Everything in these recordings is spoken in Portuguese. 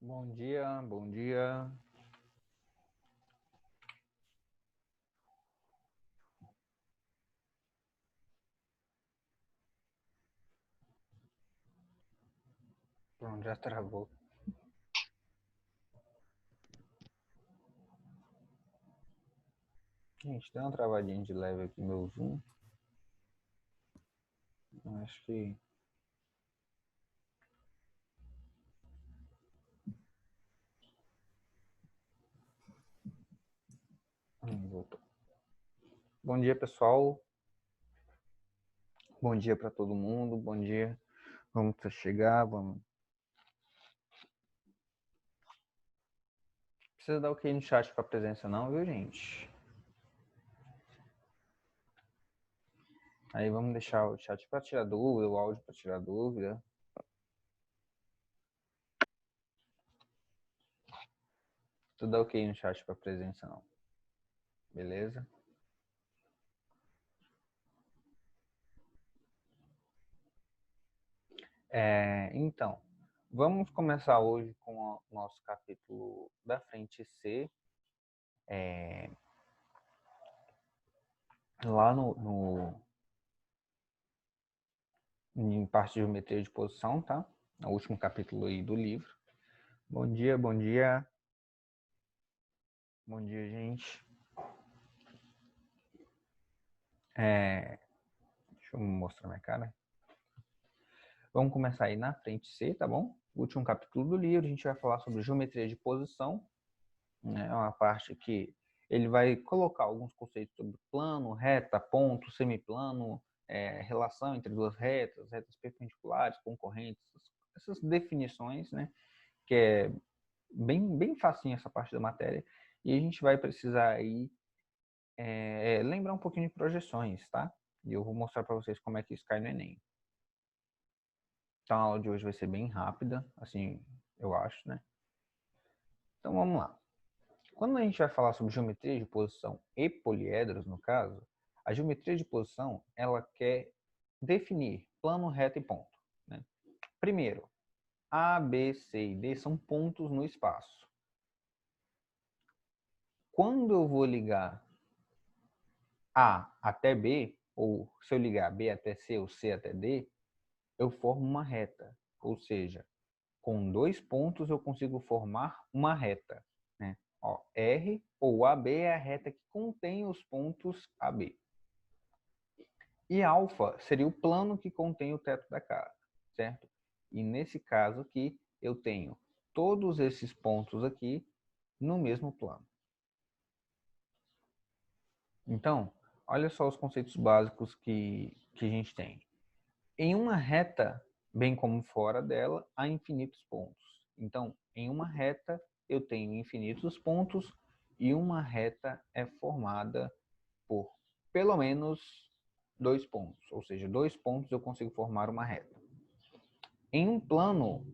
Bom dia, bom dia. Pronto, já travou. Gente, deu uma travadinha de leve aqui meu Zoom. Acho que... voltou. Bom dia, pessoal. Bom dia para todo mundo. Bom dia. Vamos chegar, vamos... Precisa dar ok no chat para presença não, viu, gente? Aí vamos deixar o chat para tirar dúvida, o áudio para tirar dúvida. Tudo dá ok no chat para presença não. Beleza? Então, vamos começar hoje com o nosso capítulo da frente C. Lá em parte de geometria de posição, tá? No último capítulo aí do livro. Bom dia, bom dia. Bom dia, gente. Deixa eu mostrar minha cara. Vamos começar aí na frente C, tá bom? O último capítulo do livro, a gente vai falar sobre geometria de posição. É uma parte que ele vai colocar alguns conceitos sobre plano, reta, ponto, semiplano, relação entre duas retas, retas perpendiculares, concorrentes, essas definições, né? Que é bem facinho essa parte da matéria. E a gente vai precisar aí lembrar um pouquinho de projeções, tá? E eu vou mostrar para vocês como é que isso cai no Enem. Então a aula de hoje vai ser bem rápida, assim, eu acho, né? Então vamos lá. Quando a gente vai falar sobre geometria de posição e poliedros, no caso, a geometria de posição, ela quer definir plano, reta e ponto, né? Primeiro, A, B, C e D são pontos no espaço. Quando eu vou ligar A até B, ou se eu ligar B até C ou C até D, eu formo uma reta. Ou seja, com dois pontos eu consigo formar uma reta, né? Ó, R ou AB é a reta que contém os pontos AB. E alfa seria o plano que contém o teto da casa, certo? E nesse caso aqui, eu tenho todos esses pontos aqui no mesmo plano. Então, olha só os conceitos básicos que a gente tem. Em uma reta, bem como fora dela, há infinitos pontos. Então, em uma reta, eu tenho infinitos pontos e uma reta é formada por pelo menos dois pontos. Ou seja, dois pontos eu consigo formar uma reta. Em um plano,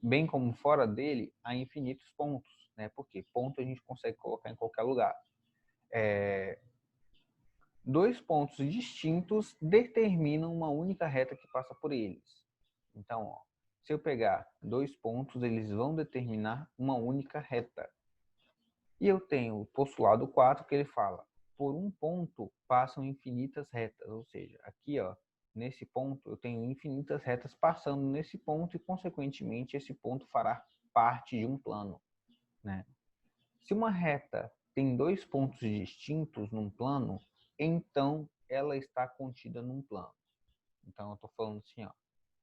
bem como fora dele, há infinitos pontos, né? Porque ponto a gente consegue colocar em qualquer lugar. Dois pontos distintos determinam uma única reta que passa por eles. Então, ó, se eu pegar dois pontos, eles vão determinar uma única reta. E eu tenho o postulado 4 que ele fala, por um ponto passam infinitas retas, ou seja, aqui ó, nesse ponto eu tenho infinitas retas passando nesse ponto e consequentemente esse ponto fará parte de um plano, né? Se uma reta tem dois pontos distintos num plano, então ela está contida num plano. Então eu estou falando assim, ó,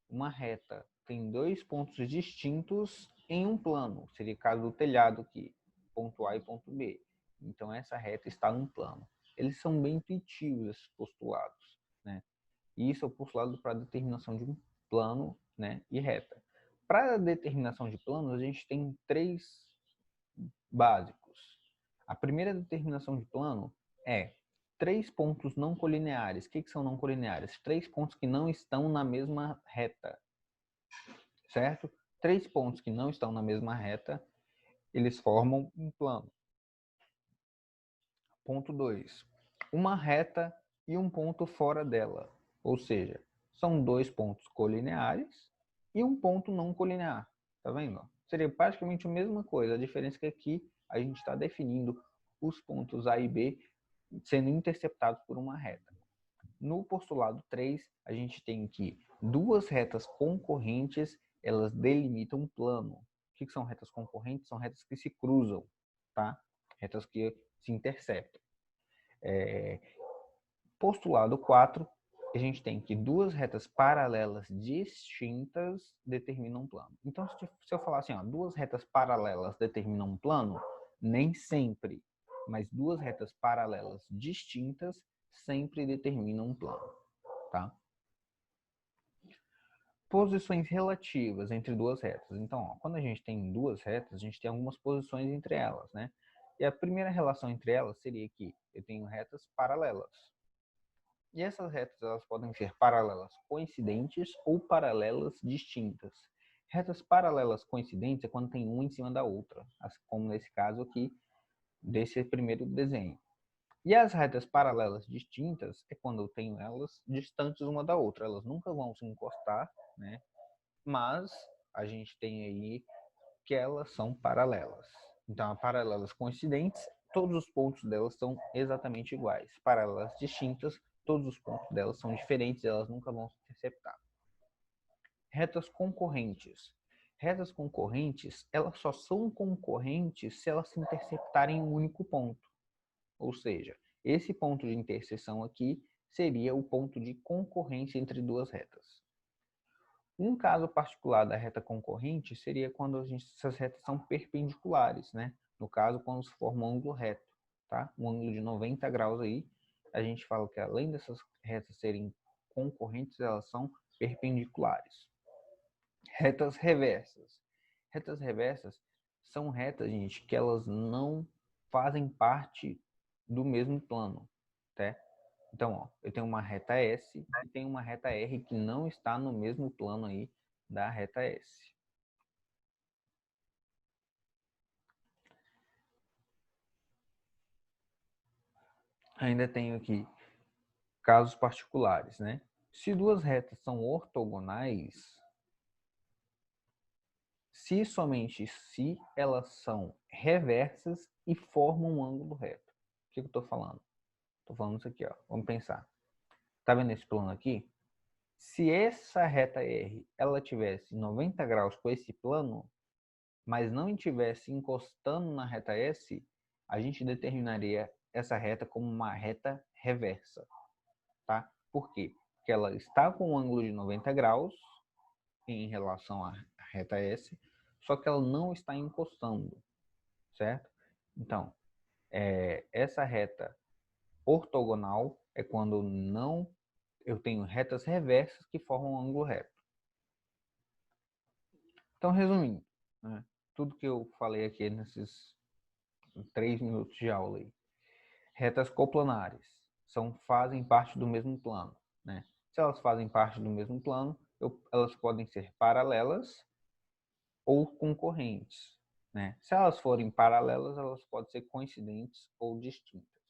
uma reta tem dois pontos distintos em um plano. Seria o caso do telhado aqui, ponto A e ponto B. Então essa reta está num plano. Eles são bem intuitivos, esses postulados, né? E isso é o postulado para a determinação de um plano, né, e reta. Para a determinação de planos, a gente tem três básicos. A primeira determinação de plano é três pontos não colineares. O que são não colineares? Três pontos que não estão na mesma reta, certo? Três pontos que não estão na mesma reta, eles formam um plano. Ponto 2. Uma reta e um ponto fora dela. Ou seja, são dois pontos colineares e um ponto não colinear. Tá vendo? seria praticamente a mesma coisa. A diferença é que aqui a gente está definindo os pontos A e B sendo interceptados por uma reta. No postulado 3, a gente tem que duas retas concorrentes, elas delimitam um plano. O que são retas concorrentes? São retas que se cruzam, tá? Retas que se interceptam. Postulado 4, a gente tem que duas retas paralelas distintas determinam um plano. Então, se eu falar assim, ó, duas retas paralelas determinam um plano, nem sempre, mas duas retas paralelas distintas sempre determinam um plano, tá? Posições relativas entre duas retas. Então, ó, quando a gente tem duas retas, a gente tem algumas posições entre elas, né? E a primeira relação entre elas seria que eu tenho retas paralelas. E essas retas elas podem ser paralelas coincidentes ou paralelas distintas. Retas paralelas coincidentes é quando tem uma em cima da outra, assim como nesse caso aqui desse primeiro desenho. E as retas paralelas distintas é quando eu tenho elas distantes uma da outra. Elas nunca vão se encostar, né? Mas a gente tem aí que elas são paralelas. Então, as paralelas coincidentes, todos os pontos delas são exatamente iguais. Paralelas distintas, todos os pontos delas são diferentes, elas nunca vão se interceptar. Retas concorrentes. Retas concorrentes, elas só são concorrentes se elas se interceptarem em um único ponto. Ou seja, esse ponto de interseção aqui seria o ponto de concorrência entre duas retas. Um caso particular da reta concorrente seria quando essas retas são perpendiculares, né? No caso, quando se forma um ângulo reto, tá? Um ângulo de 90 graus aí, a gente fala que além dessas retas serem concorrentes, elas são perpendiculares. Retas reversas. Retas reversas são retas, gente, que elas não fazem parte do mesmo plano, tá? Então, ó, eu tenho uma reta S e tenho uma reta R que não está no mesmo plano aí da reta S. Ainda tenho aqui casos particulares, né? Se duas retas são ortogonais, se somente se elas são reversas e formam um ângulo reto. O que eu estou falando? Estou falando isso aqui, ó. Vamos pensar. Tá vendo esse plano aqui? Se essa reta R ela tivesse 90 graus com esse plano, mas não estivesse encostando na reta S, a gente determinaria essa reta como uma reta reversa, tá? Por quê? Porque ela está com um ângulo de 90 graus em relação à reta S, só que ela não está encostando, certo? Então, essa reta ortogonal é quando não eu tenho retas reversas que formam um ângulo reto. Então, resumindo, né, tudo que eu falei aqui nesses 3 minutos de aula aí. Retas coplanares fazem parte do mesmo plano, né? Se elas fazem parte do mesmo plano, elas podem ser paralelas ou concorrentes, né? Se elas forem paralelas, elas podem ser coincidentes ou distintas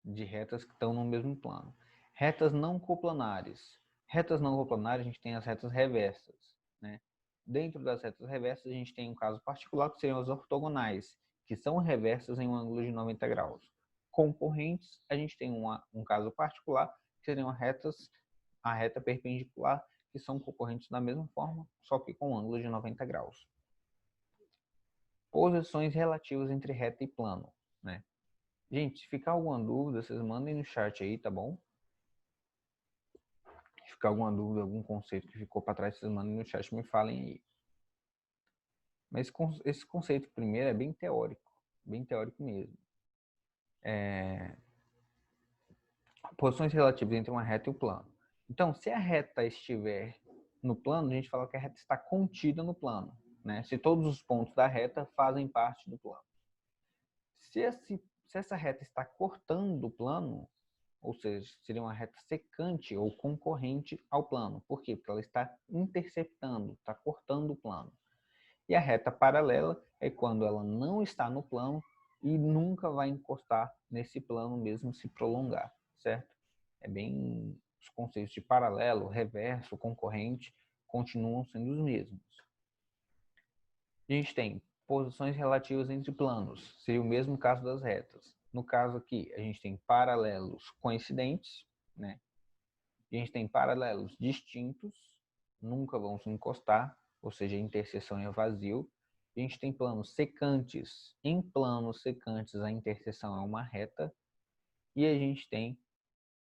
de retas que estão no mesmo plano. Retas não coplanares. Retas não coplanares, a gente tem as retas reversas, né? Dentro das retas reversas, a gente tem um caso particular que seriam as ortogonais, que são reversas em um ângulo de 90 graus. Concorrentes, a gente tem um caso particular, que seriam a reta perpendicular, que são concorrentes da mesma forma, só que com um ângulo de 90 graus. Posições relativas entre reta e plano, né? Gente, se ficar alguma dúvida, vocês mandem no chat aí, tá bom? Se ficar alguma dúvida, algum conceito que ficou para trás, vocês mandem no chat, me falem aí. Mas esse conceito primeiro é bem teórico mesmo. Posições relativas entre uma reta e o plano. Então, se a reta estiver no plano, a gente fala que a reta está contida no plano, né? Se todos os pontos da reta fazem parte do plano. Se essa reta está cortando o plano, ou seja, seria uma reta secante ou concorrente ao plano. Por quê? Porque ela está interceptando, está cortando o plano. E a reta paralela é quando ela não está no plano e nunca vai encostar nesse plano mesmo se prolongar, certo? É bem os conceitos de paralelo, reverso, concorrente continuam sendo os mesmos. A gente tem posições relativas entre planos, seria o mesmo caso das retas. No caso aqui, a gente tem paralelos coincidentes, né? A gente tem paralelos distintos, nunca vão se encostar, ou seja, a interseção é vazio. A gente tem planos secantes. Em planos secantes, a interseção é uma reta. E a gente tem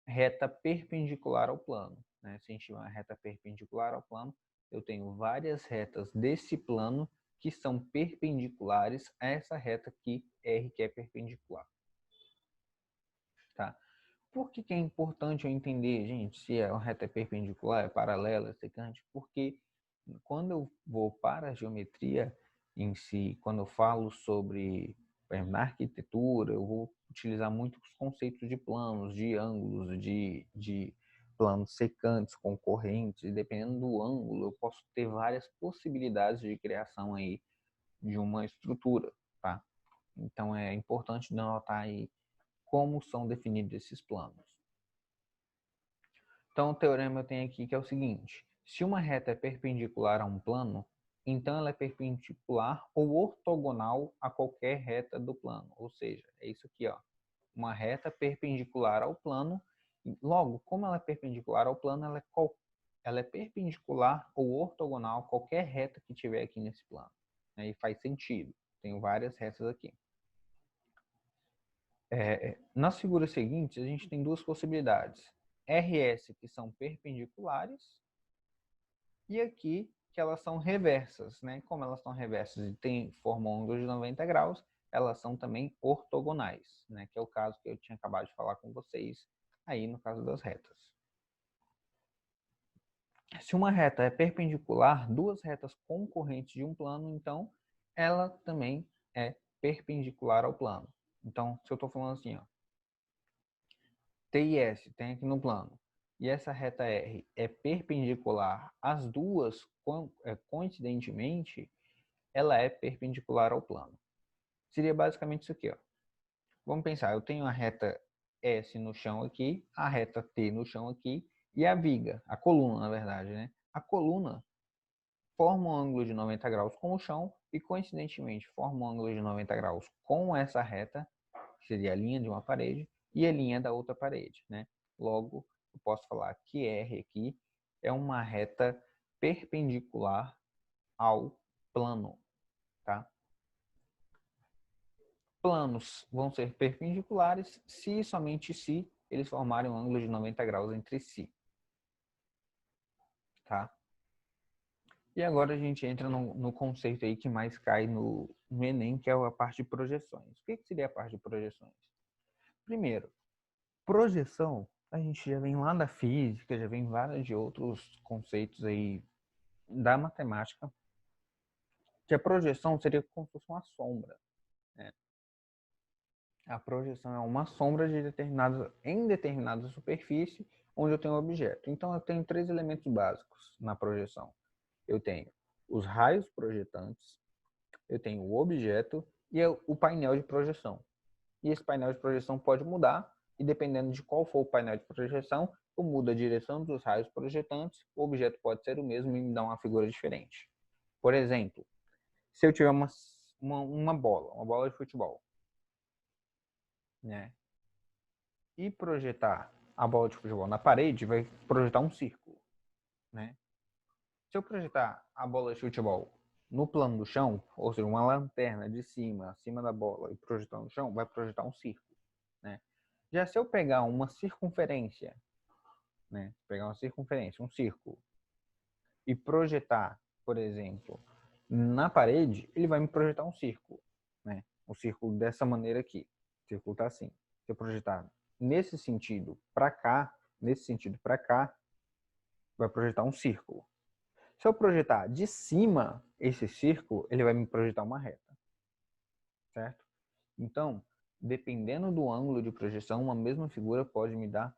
reta perpendicular ao plano, né? Se a gente tiver uma reta perpendicular ao plano, eu tenho várias retas desse plano que são perpendiculares a essa reta aqui, R, que é perpendicular. Tá? Por que é importante eu entender, gente, se a reta é perpendicular, é paralela, é secante? Porque quando eu vou para a geometria em si, quando eu falo sobre, por exemplo, na arquitetura, eu vou utilizar muito os conceitos de planos, de ângulos, de planos secantes, concorrentes, e dependendo do ângulo, eu posso ter várias possibilidades de criação aí de uma estrutura, tá? Então é importante notar aí como são definidos esses planos. Então, o teorema eu tenho aqui que é o seguinte: se uma reta é perpendicular a um plano, então ela é perpendicular ou ortogonal a qualquer reta do plano. Ou seja, é isso aqui, ó, uma reta perpendicular ao plano. Logo, como ela é perpendicular ao plano, ela é perpendicular ou ortogonal a qualquer reta que tiver aqui nesse plano. E faz sentido. Tenho várias retas aqui. Nas figuras seguintes, a gente tem duas possibilidades. RS, que são perpendiculares, e aqui que elas são reversas, né? Como elas são reversas e formam ângulos de 90 graus, elas são também ortogonais, né? Que é o caso que eu tinha acabado de falar com vocês aí no caso das retas. Se uma reta é perpendicular, duas retas concorrentes de um plano, então ela também é perpendicular ao plano. Então, se eu estou falando assim, ó, T e S tem aqui no plano, e essa reta R é perpendicular às duas coincidentemente, ela é perpendicular ao plano. Seria basicamente isso aqui, ó. Vamos pensar, eu tenho a reta S no chão aqui, a reta T no chão aqui, e a viga, a coluna, na verdade, né? A coluna forma um ângulo de 90 graus com o chão e, coincidentemente, forma um ângulo de 90 graus com essa reta, que seria a linha de uma parede, e a linha da outra parede, né? Logo, eu posso falar que R aqui é uma reta perpendicular ao plano, tá? Planos vão ser perpendiculares se e somente se eles formarem um ângulo de 90 graus entre si, tá? E agora a gente entra no conceito aí que mais cai no Enem, que é a parte de projeções. O que seria a parte de projeções? Primeiro, projeção, a gente já vem lá da física, já vem vários de outros conceitos aí da matemática, que a projeção seria como se fosse uma sombra, né? A projeção é uma sombra em determinada superfície onde eu tenho um objeto. Então, eu tenho três elementos básicos na projeção. Eu tenho os raios projetantes, eu tenho o objeto e o painel de projeção. E esse painel de projeção pode mudar, e dependendo de qual for o painel de projeção, eu mudo a direção dos raios projetantes, o objeto pode ser o mesmo e me dar uma figura diferente. Por exemplo, se eu tiver uma bola de futebol, né? E projetar a bola de futebol na parede, vai projetar um círculo, né? Se eu projetar a bola de futebol no plano do chão, ou seja, uma lanterna de cima, acima da bola e projetar no chão, vai projetar um círculo, né? Já se eu pegar uma circunferência, né? Pegar uma circunferência, um círculo, e projetar, por exemplo, na parede, ele vai me projetar um círculo, né? Um círculo dessa maneira aqui. O círculo está assim. Se eu projetar nesse sentido para cá, vai projetar um círculo. Se eu projetar de cima esse círculo, ele vai me projetar uma reta, certo? Então, dependendo do ângulo de projeção, uma mesma figura pode me dar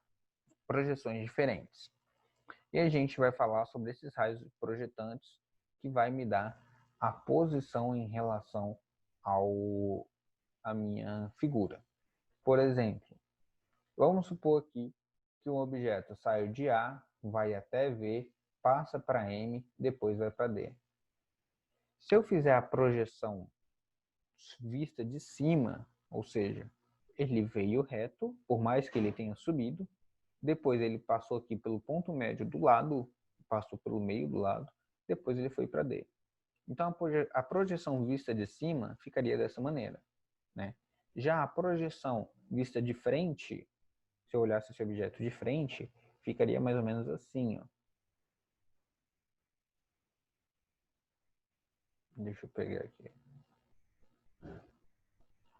projeções diferentes. E a gente vai falar sobre esses raios projetantes que vai me dar a posição em relação à minha figura. Por exemplo, vamos supor aqui que um objeto saiu de A, vai até V, passa para M, depois vai para D. Se eu fizer a projeção vista de cima, ou seja, ele veio reto, por mais que ele tenha subido, depois ele passou aqui pelo ponto médio do lado, passou pelo meio do lado, depois ele foi para D. Então, a projeção vista de cima ficaria dessa maneira, né? Já a projeção vista de frente, se eu olhasse esse objeto de frente, ficaria mais ou menos assim, ó. Deixa eu pegar aqui.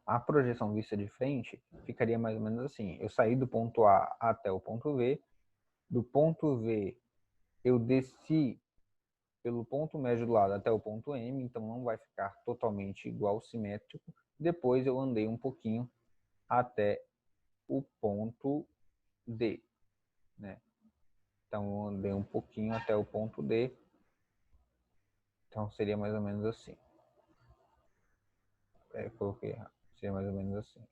A projeção vista de frente ficaria mais ou menos assim. Eu saí do ponto A até o ponto V. Do ponto V, eu desci pelo ponto médio do lado até o ponto M, então não vai ficar totalmente igual, simétrico. Depois eu andei um pouquinho até o ponto D, né? Então eu andei um pouquinho até o ponto D. Então seria mais ou menos assim. Coloquei errado. Seria mais ou menos assim.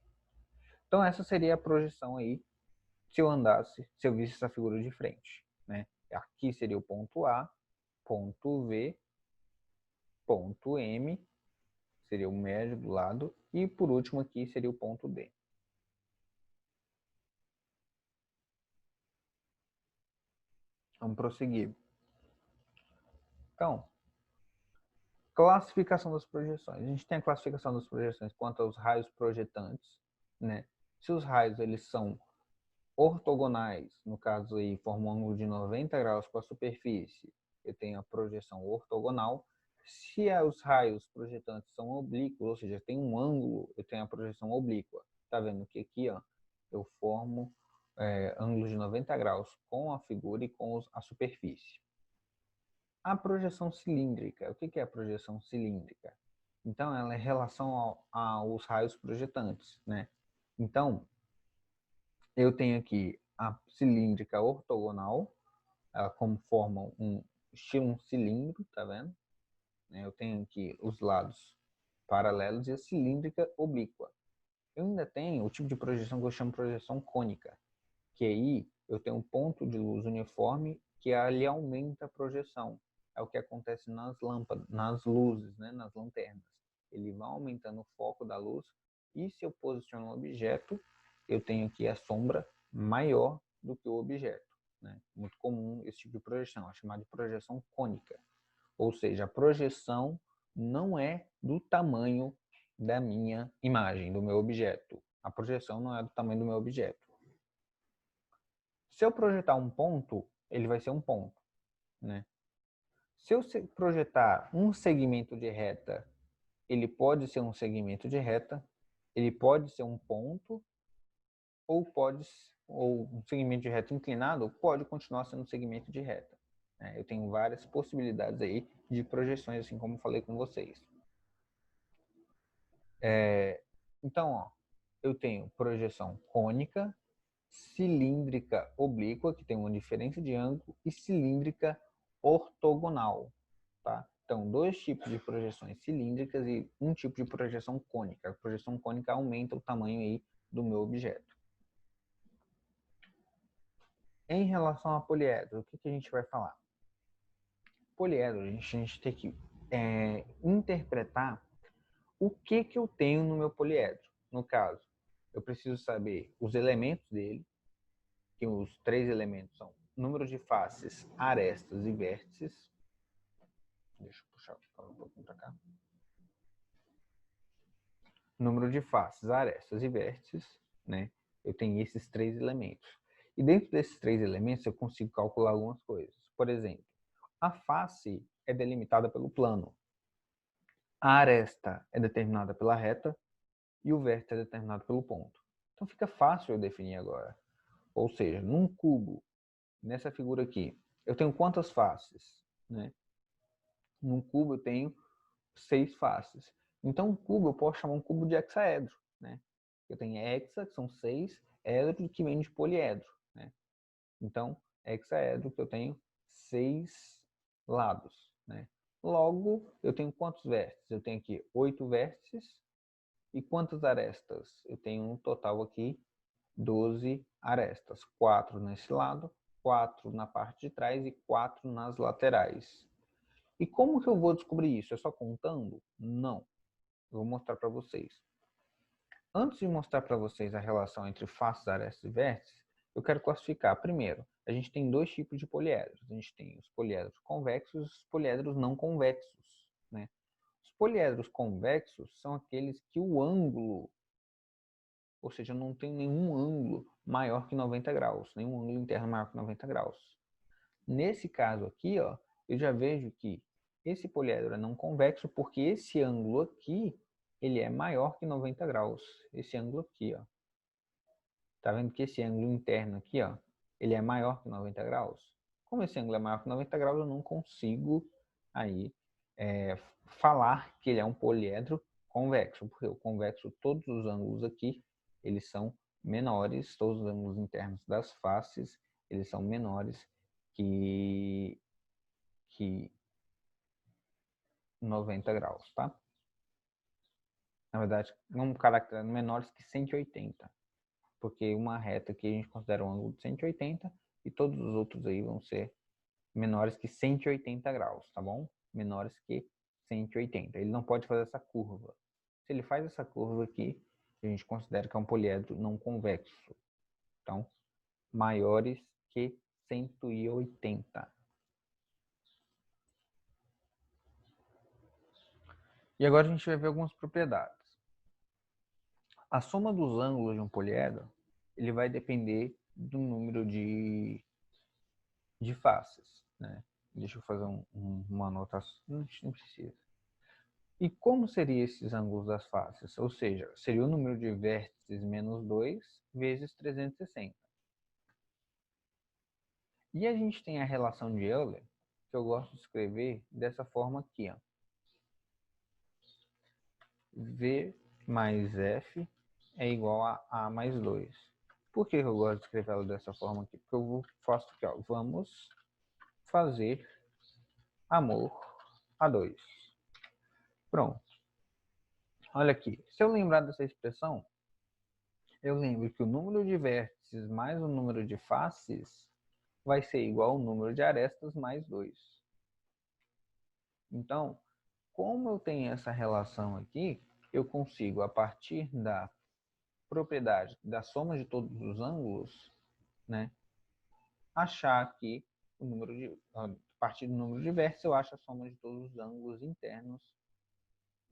Então essa seria a projeção aí, se eu andasse, se eu visse essa figura de frente, né? Aqui seria o ponto A, ponto V, ponto M, seria o médio do lado, e por último aqui seria o ponto D. Vamos prosseguir. Então, classificação das projeções. A gente tem a classificação das projeções quanto aos raios projetantes, né? Se os raios eles são ortogonais, no caso aí formam um ângulo de 90 graus com a superfície, eu tenho a projeção ortogonal. Se os raios projetantes são oblíquos, ou seja, tem um ângulo, eu tenho a projeção oblíqua. Tá vendo que aqui, ó, eu formo ângulos de 90 graus com a figura e com a superfície. A projeção cilíndrica. O que é a projeção cilíndrica? Então, ela é em relação aos raios projetantes, né? Então, eu tenho aqui a cilíndrica ortogonal, ela como forma um estilo um cilindro, tá vendo? Eu tenho aqui os lados paralelos e a cilíndrica oblíqua. Eu ainda tenho o tipo de projeção que eu chamo de projeção cônica, que aí eu tenho um ponto de luz uniforme que ali aumenta a projeção. É o que acontece nas lâmpadas, nas luzes, né, nas lanternas. Ele vai aumentando o foco da luz e se eu posiciono um objeto, eu tenho aqui a sombra maior do que o objeto, né? Muito comum esse tipo de projeção, é chamada de projeção cônica. Ou seja, a projeção não é do tamanho da minha imagem, do meu objeto. A projeção não é do tamanho do meu objeto. Se eu projetar um ponto, ele vai ser um ponto, né? Se eu projetar um segmento de reta, ele pode ser um segmento de reta, ele pode ser um ponto, ou um segmento de reta inclinado, ou pode continuar sendo um segmento de reta. Eu tenho várias possibilidades aí de projeções, assim como falei com vocês. Então, ó, eu tenho projeção cônica, cilíndrica oblíqua, que tem uma diferença de ângulo, e cilíndrica ortogonal, tá? Então, dois tipos de projeções cilíndricas e um tipo de projeção cônica. A projeção cônica aumenta o tamanho aí do meu objeto. Em relação a poliedro, o que a gente vai falar? Poliedro, a gente tem que interpretar o que eu tenho no meu poliedro. No caso, eu preciso saber os elementos dele, que os três elementos são número de faces, arestas e vértices. Deixa eu puxar um pouquinho para cá. Número de faces, arestas e vértices, né? Eu tenho esses três elementos. E dentro desses três elementos eu consigo calcular algumas coisas. Por exemplo, a face é delimitada pelo plano. A aresta é determinada pela reta e o vértice é determinado pelo ponto. Então fica fácil eu definir agora. Ou seja, num cubo, nessa figura aqui, eu tenho quantas faces? Né? Num cubo eu tenho 6 faces. Então um cubo eu posso chamar um cubo de hexaedro. Né? Eu tenho hexa, que são 6, edro, que vem de poliedro. Né? Então, hexaedro, que eu tenho 6 lados. Né? Logo, eu tenho quantos vértices? Eu tenho aqui 8 vértices. E quantas arestas? Eu tenho um total aqui 12 arestas. 4 nesse lado, 4 na parte de trás e 4 nas laterais. E como que eu vou descobrir isso? É só contando? Não. Eu vou mostrar para vocês. Antes de mostrar para vocês a relação entre faces, arestas e vértices, eu quero classificar. Primeiro, a gente tem dois tipos de poliedros. A gente tem os poliedros convexos e os poliedros não convexos, né? Os poliedros convexos são aqueles que o ângulo, ou seja, não tem nenhum ângulo maior que 90 graus, nenhum ângulo interno maior que 90 graus. Nesse caso aqui, ó, eu já vejo que esse poliedro é não convexo porque esse ângulo aqui, ele é maior que 90 graus. Esse ângulo aqui, ó. Tá vendo que esse ângulo interno aqui, ó, ele é maior que 90 graus? Como esse ângulo é maior que 90 graus, eu não consigo aí falar que ele é um poliedro convexo, porque o convexo, todos os ângulos aqui, eles são menores, todos os ângulos internos das faces, eles são menores que 90 graus, tá? Na verdade, um caractere menores que 180, porque uma reta aqui a gente considera um ângulo de 180 e todos os outros aí vão ser menores que 180 graus, tá bom? Menores que 180. Ele não pode fazer essa curva. Se ele faz essa curva aqui, a gente considera que é um poliedro não convexo. Então, maiores que 180. E agora a gente vai ver algumas propriedades. A soma dos ângulos de um poliedro, ele vai depender do número de faces, né? Deixa eu fazer uma anotação. Não precisa. E como seriam esses ângulos das faces? Ou seja, seria o número de vértices menos 2 vezes 360. E a gente tem a relação de Euler, que eu gosto de escrever dessa forma aqui, ó. V mais F é igual a A mais 2. Por que eu gosto de escrever ela dessa forma aqui? Porque eu faço aqui, ó. Vamos fazer amor a 2. Pronto. Olha aqui. Se eu lembrar dessa expressão, eu lembro que o número de vértices mais o número de faces vai ser igual ao número de arestas mais 2. Então, como eu tenho essa relação aqui, eu consigo, a partir da propriedade da soma de todos os ângulos, né, achar aqui o número de... A partir do número de vértices, eu acho a soma de todos os ângulos internos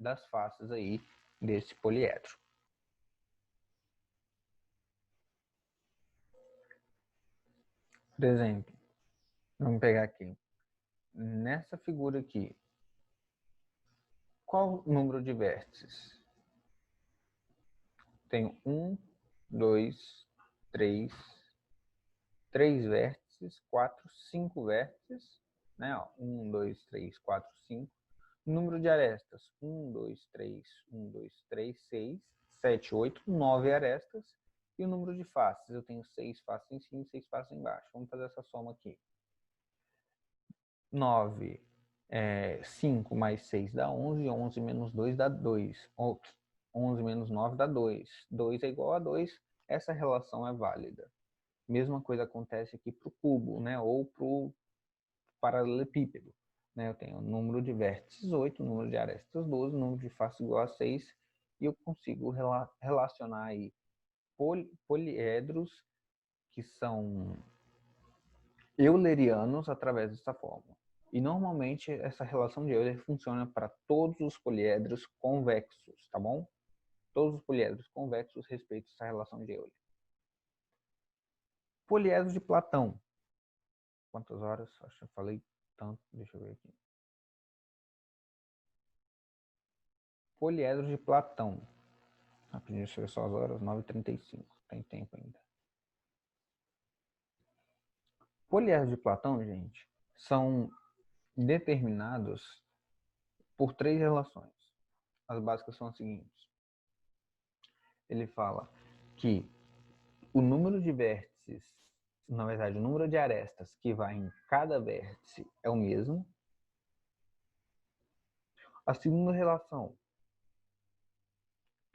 das faces aí desse poliedro. Por exemplo, vamos pegar aqui. Nessa figura aqui, qual o número de vértices? Tenho 1, 2, 3 vértices, 4, 5 vértices, né? 1, 2, 3, 4, 5. Número de arestas, 1, 2, 3, 1, 2, 3, 6, 7, 8, 9 arestas. E o número de faces, eu tenho 6 faces em cima e 6 faces embaixo. Vamos fazer essa soma aqui. 9, 5 mais 6 dá 11, 11 menos 2 dá 2. 11 menos 9 dá 2. 2 é igual a 2, essa relação é válida. Mesma coisa acontece aqui para o cubo, né? Ou para o paralelepípedo. Né? Eu tenho o número de vértices 8, o número de arestas 12, o número de faces igual a 6, e eu consigo relacionar aí poliedros que são eulerianos através dessa fórmula. E normalmente essa relação de Euler funciona para todos os poliedros convexos, tá bom? Todos os poliedros convexos respeitam essa relação de Euler. Poliedro de Platão. Quantas horas? Acho que eu falei tanto. Deixa eu ver aqui. Poliedro de Platão. Rapidinho, deixa eu ver só as horas. 9h35. Tem tempo ainda. Poliedros de Platão, gente, são determinados por 3 relações. As básicas são as seguintes. Ele fala que o número de vértices, na verdade, o número de arestas que vai em cada vértice é o mesmo. A segunda relação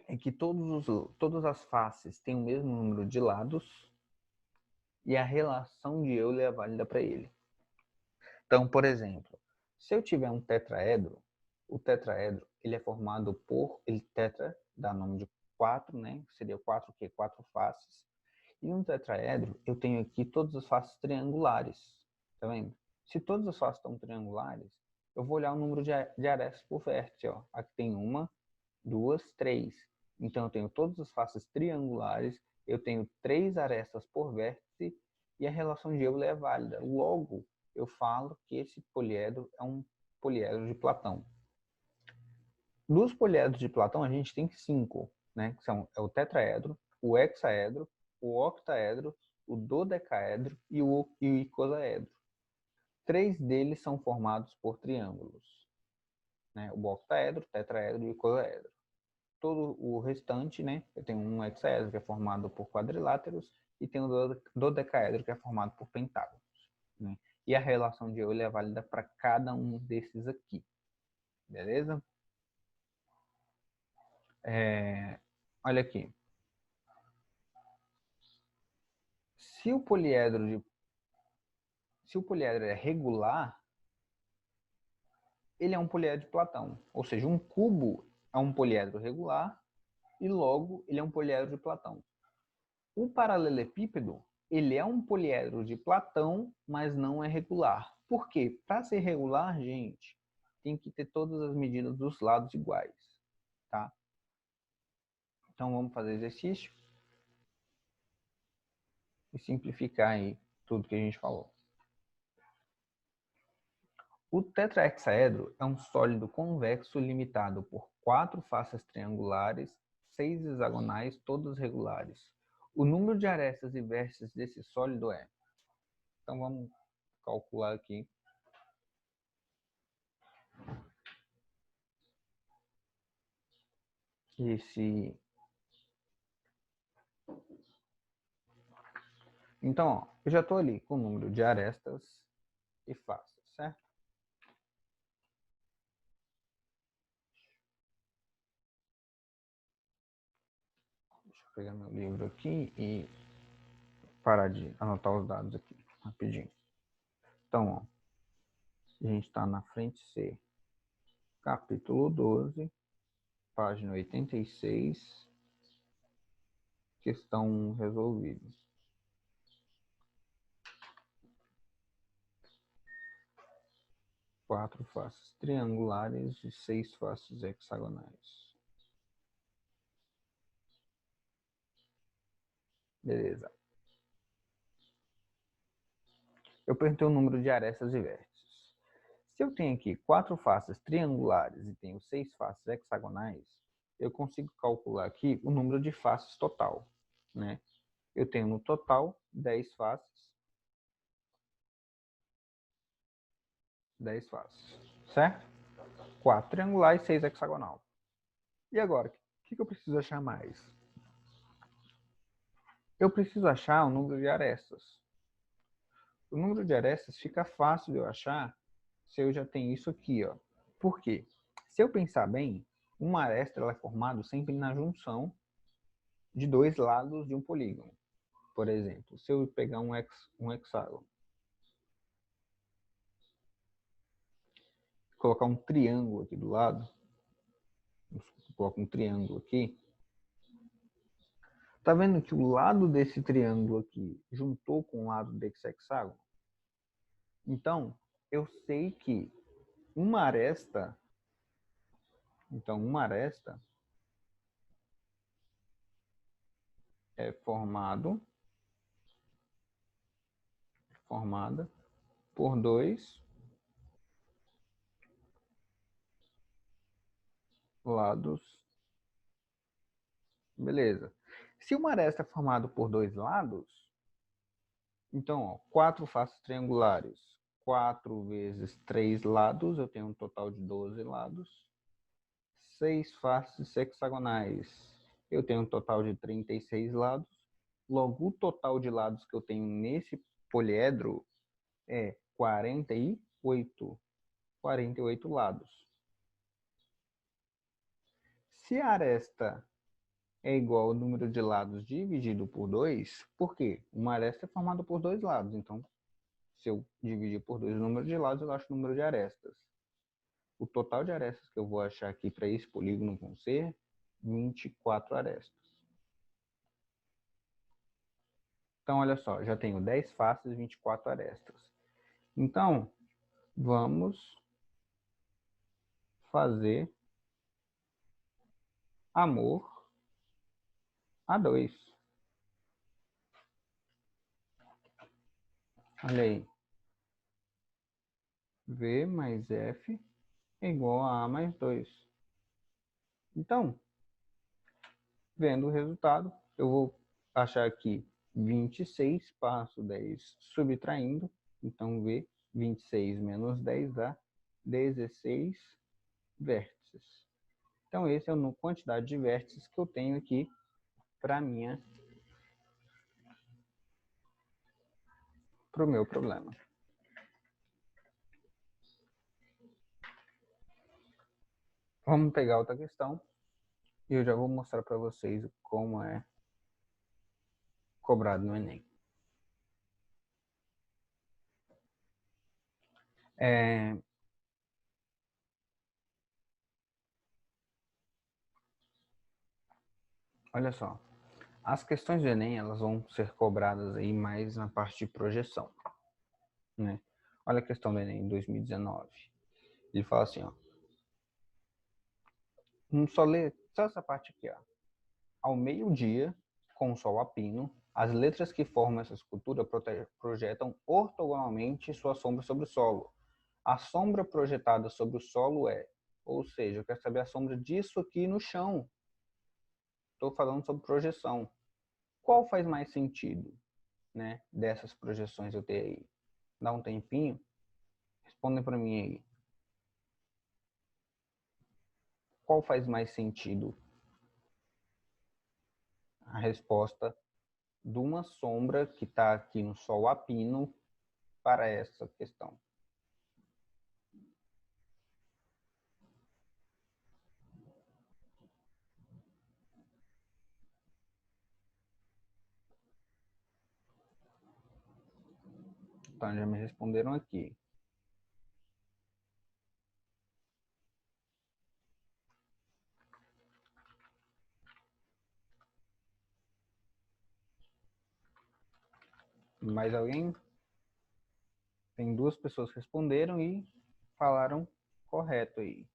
é que todas as faces têm o mesmo número de lados e a relação de Euler é válida para ele. Então, por exemplo, Se eu tiver um tetraedro, o tetraedro ele é formado por, ele tetra dá nome de 4, né? Seria 4 o quê? 4 faces. E no tetraedro eu tenho aqui todas as faces triangulares, tá vendo? Se todas as faces estão triangulares, eu vou olhar o número de arestas por vértice, ó. Aqui tem 1, 2, 3. Então eu tenho todas as faces triangulares, eu tenho 3 arestas por vértice e a relação de Euler é válida. Logo, eu falo que esse poliedro é um poliedro de Platão. Dos poliedros de Platão, a gente tem 5, né? Que são o tetraedro, o hexaedro, o octaedro, o dodecaedro e o icosaedro. 3 deles são formados por triângulos, né? O octaedro, o tetraedro e o icosaedro. Todo o restante, né? Eu tenho um hexaedro que é formado por quadriláteros e tenho o dodecaedro que é formado por pentágonos, né? E a relação de Euler é válida para cada um desses aqui, beleza? Olha aqui. Se o poliedro é regular, ele é um poliedro de Platão. Ou seja, um cubo é um poliedro regular e logo ele é um poliedro de Platão. O paralelepípedo, ele é um poliedro de Platão, mas não é regular. Por quê? Para ser regular, gente, tem que ter todas as medidas dos lados iguais, tá? Então vamos fazer exercício e simplificar aí tudo que a gente falou. O tetrahexaedro é um sólido convexo limitado por 4 faces triangulares, 6 hexagonais, todas regulares. O número de arestas e vértices desse sólido é... Então vamos calcular aqui. Então, ó, eu já estou ali com o número de arestas e faces, certo? Deixa eu pegar meu livro aqui e parar de anotar os dados aqui, rapidinho. Então, ó, a gente está na frente C, capítulo 12, página 86, questão resolvida. Quatro faces triangulares e 6 faces hexagonais. Beleza. Eu perguntei o número de arestas e vértices. Se eu tenho aqui 4 faces triangulares e tenho 6 faces hexagonais, eu consigo calcular aqui o número de faces total, né? Eu tenho no total 10 faces. 10 faces, certo? 4 triangular e 6 hexagonal. E agora, o que eu preciso achar mais? Eu preciso achar o número de arestas. O número de arestas fica fácil de eu achar se eu já tenho isso aqui, ó. Por quê? Se eu pensar bem, uma aresta ela é formada sempre na junção de 2 lados de um polígono. Por exemplo, se eu pegar um hexágono, colocar um triângulo aqui do lado, coloco um triângulo aqui, tá vendo que o lado desse triângulo aqui juntou com o lado desse hexágono? Então, eu sei que uma aresta, é formada por 2 lados. Beleza. Se uma aresta é formada por 2 lados, então, ó, 4 faces triangulares, 4 vezes 3 lados, eu tenho um total de 12 lados. 6 faces hexagonais, eu tenho um total de 36 lados. Logo, o total de lados que eu tenho nesse poliedro é 48. 48 lados. Se a aresta é igual ao número de lados dividido por 2, por quê? Uma aresta é formada por 2 lados, então se eu dividir por 2 o número de lados, eu acho o número de arestas. o total de arestas que eu vou achar aqui para esse polígono vão ser 24 arestas. Então, olha só, já tenho 10 faces e 24 arestas. Então, vamos fazer amor a 2. Olha aí. V mais F é igual a A mais 2. Então, vendo o resultado, eu vou achar aqui 26, passo 10 subtraindo. Então, V, 26 menos 10 dá 16 vértices. Então, esse é a quantidade de vértices que eu tenho aqui para o meu problema. Vamos pegar outra questão e eu já vou mostrar para vocês como é cobrado no Enem. Olha só, as questões do Enem elas vão ser cobradas aí mais na parte de projeção, né? Olha a questão do Enem 2019. Ele fala assim, ó. Só essa parte aqui, ó. Ao meio-dia, com o sol a pino, as letras que formam essa escultura projetam ortogonalmente sua sombra sobre o solo. A sombra projetada sobre o solo é, ou seja, eu quero saber a sombra disso aqui no chão. Estou falando sobre projeção. Qual faz mais sentido, né, dessas projeções eu ter aí? Dá um tempinho? Respondem para mim aí. Qual faz mais sentido? A resposta de uma sombra que está aqui no sol a pino para essa questão. Então, já me responderam aqui. Mais alguém? Tem 2 pessoas que responderam e falaram correto aí.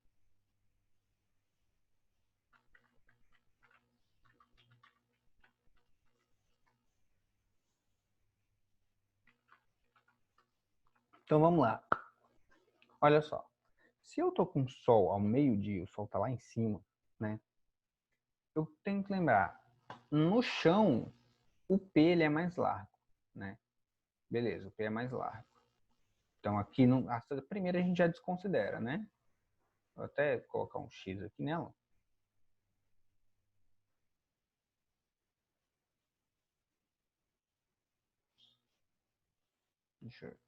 Então vamos lá. Olha só. Se eu tô com o sol ao meio-dia, o sol tá lá em cima, né? Eu tenho que lembrar, no chão, o P ele é mais largo, né? Beleza, o P é mais largo. Então aqui, a primeira a gente já desconsidera, né? Vou até colocar um X aqui nela. Deixa eu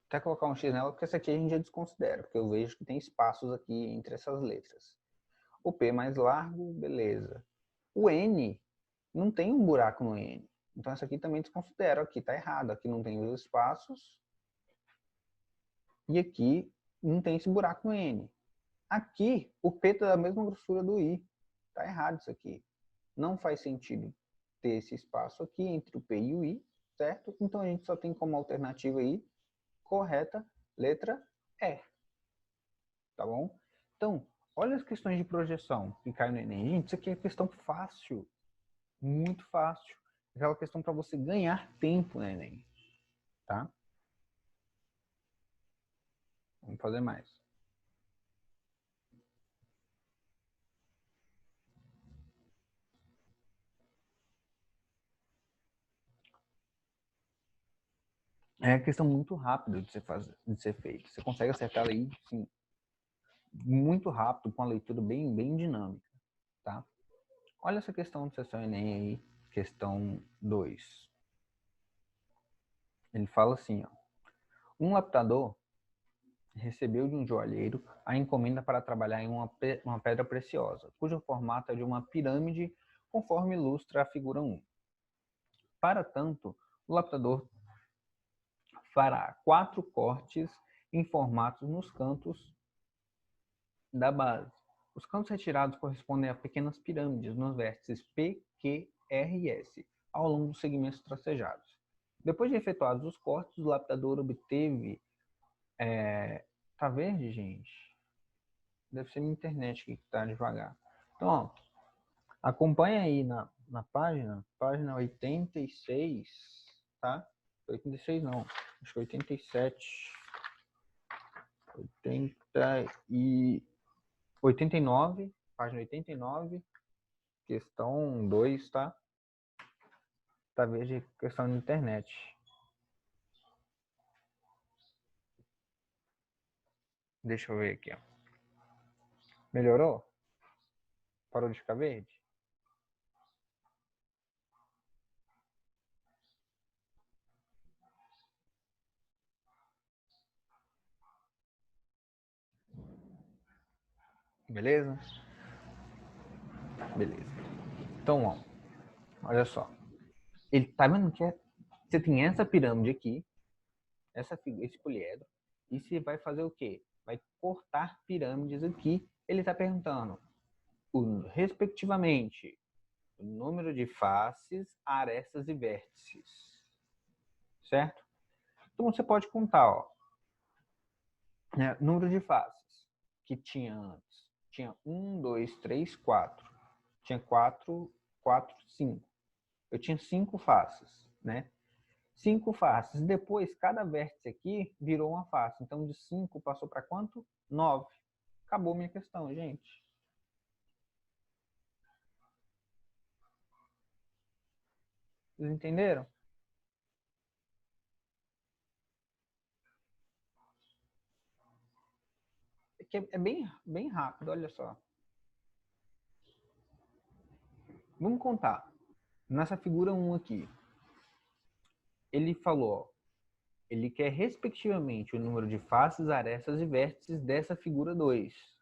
até colocar um X nela, porque essa aqui a gente já desconsidera, porque eu vejo que tem espaços aqui entre essas letras. O P mais largo, beleza. O N, não tem um buraco no N. Então essa aqui também desconsidera, aqui tá errado, aqui não tem os espaços. E aqui não tem esse buraco no N. Aqui, o P tá da mesma grossura do I. Tá errado isso aqui. Não faz sentido ter esse espaço aqui entre o P e o I, certo? Então a gente só tem como alternativa aí correta, letra E. Tá bom? Então, olha as questões de projeção que caem no Enem. Gente, isso aqui é questão fácil. Muito fácil. Aquela questão para você ganhar tempo no Enem. Tá? Vamos fazer mais. É uma questão muito rápida de ser feita. Você consegue acertar aí, sim, muito rápido, com a leitura bem dinâmica, tá? Olha essa questão de sessão Enem aí, questão 2. Ele fala assim, ó. Um lapidador recebeu de um joalheiro a encomenda para trabalhar em uma pedra preciosa, cujo formato é de uma pirâmide, conforme ilustra a figura 1. Para tanto, o lapidador fará 4 cortes em formatos nos cantos da base. Os cantos retirados correspondem a pequenas pirâmides nos vértices P, Q, R e S, ao longo dos segmentos tracejados. Depois de efetuados os cortes, o lapidador obteve... Tá verde, gente? Deve ser minha internet que tá devagar. Então, ó, acompanha aí na página 86, tá? 86 não, acho que 87. 89, página 89, questão 2, tá? Tá verde, questão de internet. Deixa eu ver aqui, ó. Melhorou? Parou de ficar verde? Beleza? Beleza. Então, ó, olha só. Ele tá vendo que você tem essa pirâmide aqui, esse poliedro, e você vai fazer o quê? Vai cortar pirâmides aqui. Ele está perguntando, respectivamente, o número de faces, arestas e vértices. Certo? Então você pode contar, ó, né, número de faces que tinha antes. Tinha 1, 2, 3, 4. Tinha 4, 5. Eu tinha 5 faces, né? 5 faces. Depois, cada vértice aqui virou uma face. Então, de 5 passou para quanto? 9. Acabou minha questão, gente. Vocês entenderam? É bem rápido, olha só. Vamos contar. Nessa figura 1 aqui, ele falou, ó, ele quer respectivamente o número de faces, arestas e vértices dessa figura 2,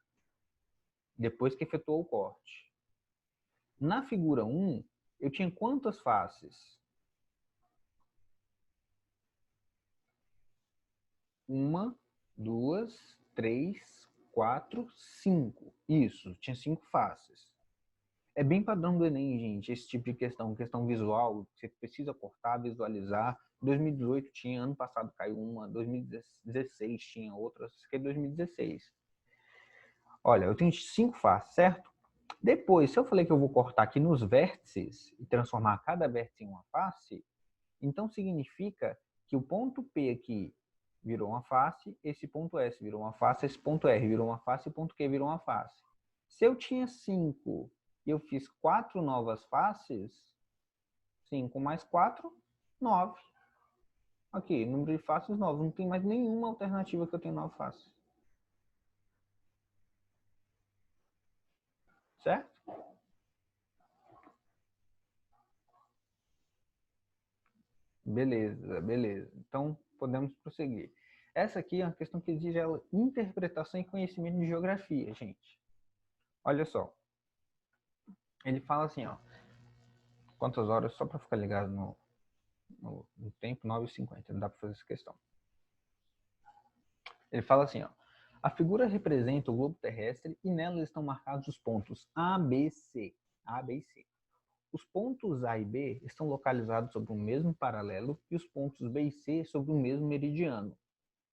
depois que efetuou o corte. Na figura 1, eu tinha quantas faces? 1, 2, 3, 4, 5. Isso, tinha 5 faces. É bem padrão do Enem, gente, esse tipo de questão visual, você precisa cortar, visualizar. 2018 tinha, ano passado caiu uma, 2016 tinha outras, que é 2016. Olha, eu tenho 5 faces, certo? Depois, se eu falei que eu vou cortar aqui nos vértices e transformar cada vértice em uma face, então significa que o ponto P aqui virou uma face, esse ponto S virou uma face, esse ponto R virou uma face e o ponto Q virou uma face. Se eu tinha 5 e eu fiz 4 novas faces, 5 mais 4, 9. Aqui, número de faces 9. Não tem mais nenhuma alternativa que eu tenha 9 faces. Certo? Beleza, beleza. Então, podemos prosseguir. Essa aqui é uma questão que exige interpretação e conhecimento de geografia, gente. Olha só. Ele fala assim, ó. Quantas horas? Só para ficar ligado no tempo, 9h50. Não dá para fazer essa questão. Ele fala assim, ó. A figura representa o globo terrestre e nela estão marcados os pontos A, B, C. A, B e C. Os pontos A e B estão localizados sobre o mesmo paralelo e os pontos B e C sobre o mesmo meridiano.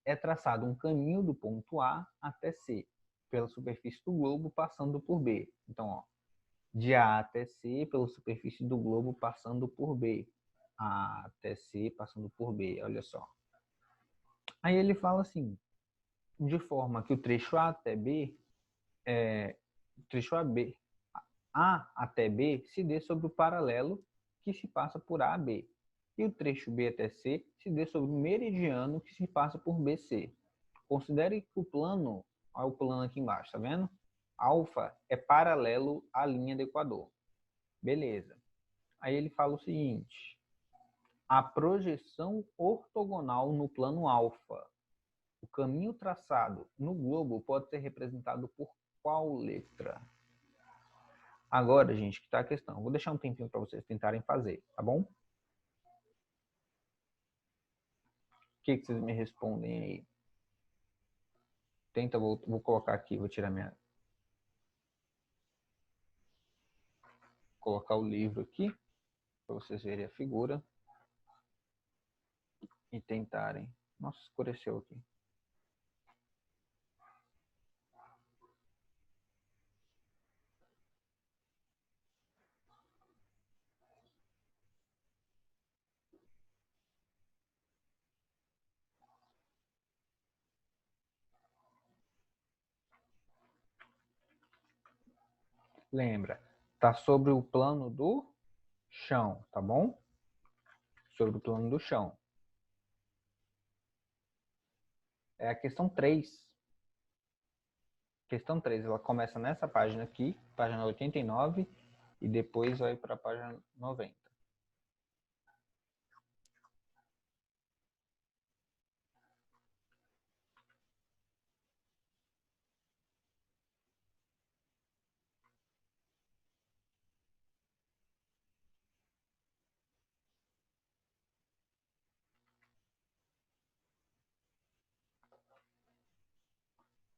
É traçado um caminho do ponto A até C, pela superfície do globo, passando por B. Então, ó, de A até C, pela superfície do globo, passando por B. A até C, passando por B, olha só. Aí ele fala assim, de forma que o trecho A até B, trecho AB, A até B se dê sobre o paralelo que se passa por A a B. E o trecho B até C se dê sobre o meridiano que se passa por BC. Considere que o plano, olha o plano aqui embaixo, tá vendo? Alfa é paralelo à linha do Equador. Beleza. Aí ele fala o seguinte, a projeção ortogonal no plano alfa. O caminho traçado no globo pode ser representado por qual letra? Agora, gente, que tá a questão. Vou deixar um tempinho para vocês tentarem fazer, tá bom? O que vocês me respondem aí? Tenta, vou colocar aqui, vou tirar minha... Colocar o livro aqui, para vocês verem a figura. E tentarem... Nossa, escureceu aqui. Lembra, tá sobre o plano do chão, tá bom? Sobre o plano do chão. É a questão 3. Questão 3, ela começa nessa página aqui, página 89, e depois vai para a página 90.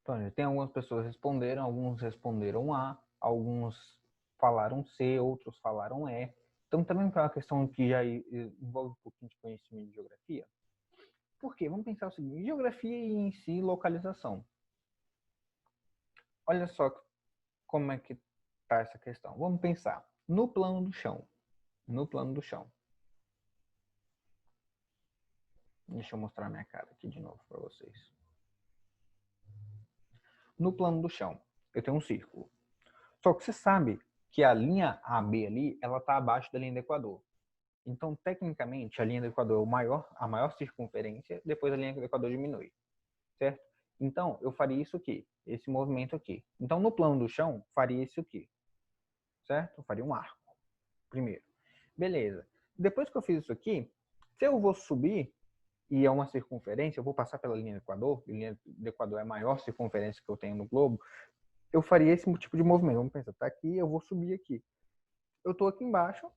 Então, tem algumas pessoas que responderam, alguns responderam A, alguns falaram C, outros falaram E. Então, também é uma questão que já envolve um pouquinho de conhecimento de geografia. Por quê? Vamos pensar o seguinte, geografia e em si localização. Olha só como é que está essa questão. Vamos pensar no plano do chão. No plano do chão. Deixa eu mostrar minha cara aqui de novo para vocês. No plano do chão, eu tenho um círculo. Só que você sabe que a linha AB ali, ela está abaixo da linha do Equador. Então, tecnicamente, a linha do Equador é a maior circunferência, depois a linha do Equador diminui, certo? Então, eu faria isso aqui, esse movimento aqui. Então, no plano do chão, faria isso aqui, certo? Eu faria um arco, primeiro. Beleza. Depois que eu fiz isso aqui, se eu vou subir, e é uma circunferência, eu vou passar pela linha do Equador, a linha do Equador é a maior circunferência que eu tenho no globo, eu faria esse tipo de movimento. Vamos pensar, tá aqui, eu vou subir aqui. Eu tô aqui embaixo,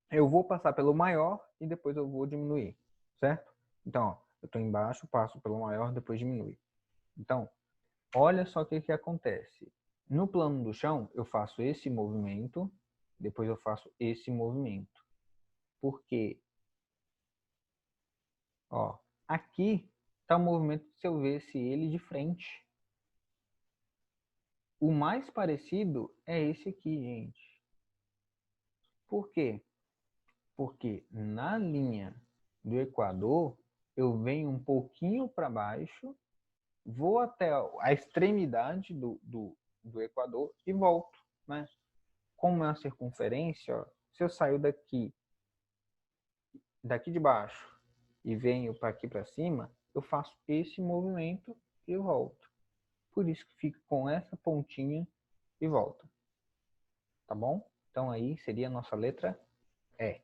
eu vou passar pelo maior e depois eu vou diminuir, certo? Então, ó, eu tô embaixo, passo pelo maior, depois diminui. Então, olha só o que acontece. No plano do chão, eu faço esse movimento, depois eu faço esse movimento. Por quê? Ó, aqui está o movimento se eu visse ele de frente. O mais parecido é esse aqui, gente. Por quê? Porque na linha do Equador, eu venho um pouquinho para baixo, vou até a extremidade do Equador e volto, né? Como é uma circunferência, ó, se eu saio daqui de baixo e venho para aqui para cima, eu faço esse movimento e volto. Por isso que fica com essa pontinha e volta. Tá bom? Então aí seria a nossa letra E.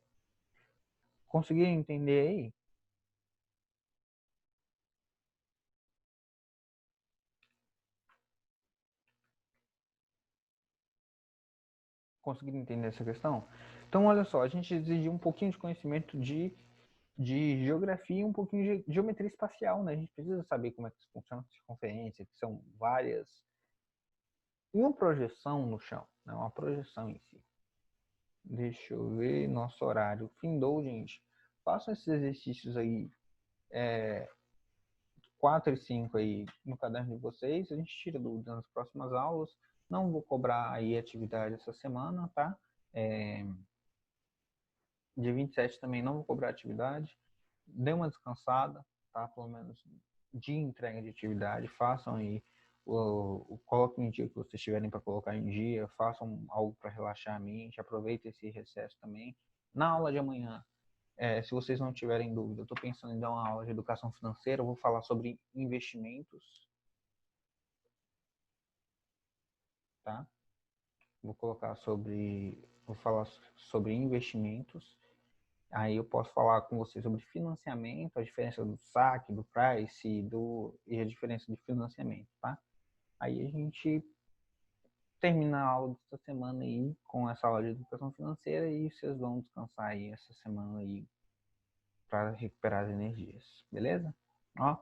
Conseguiram entender aí? Conseguiram entender essa questão? Então, olha só, a gente exigiu um pouquinho de conhecimento de geografia e um pouquinho de geometria espacial, né? A gente precisa saber como é que funciona a circunferência, que são várias... Uma projeção no chão, né? Uma projeção em si. Deixa eu ver, nosso horário findou, gente. Façam esses exercícios aí, 4 e 5 aí no caderno de vocês. A gente tira dúvidas nas próximas aulas. Não vou cobrar aí atividade essa semana, tá? Dia 27 também não vou cobrar atividade. Dê uma descansada, tá? Pelo menos de entrega de atividade. Façam aí, coloquem em dia que vocês tiverem para colocar em dia. Façam algo para relaxar a mente. Aproveitem esse recesso também. Na aula de amanhã, se vocês não tiverem dúvida, eu estou pensando em dar uma aula de educação financeira. Eu vou falar sobre investimentos, tá? Vou falar sobre investimentos. Aí eu posso falar com vocês sobre financiamento, a diferença do saque, do price e a diferença de financiamento, tá? Aí a gente termina a aula dessa semana aí com essa aula de educação financeira e vocês vão descansar aí essa semana aí para recuperar as energias, beleza? Ó,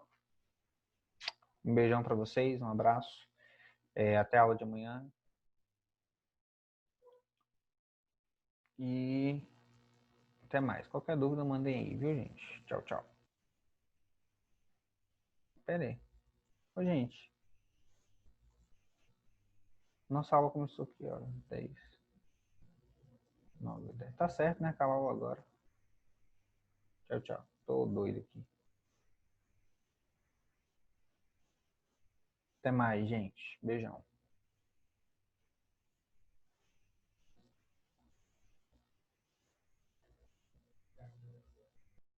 Um beijão para vocês, um abraço. Até a aula de amanhã. E até mais. Qualquer dúvida, mandem aí, viu, gente? Tchau, tchau. Pera aí. Ô, gente. Nossa aula começou aqui, ó. 10. 9, 10. Tá certo, né? Acaba a aula agora. Tchau, tchau. Tô doido aqui. Até mais, gente. Beijão.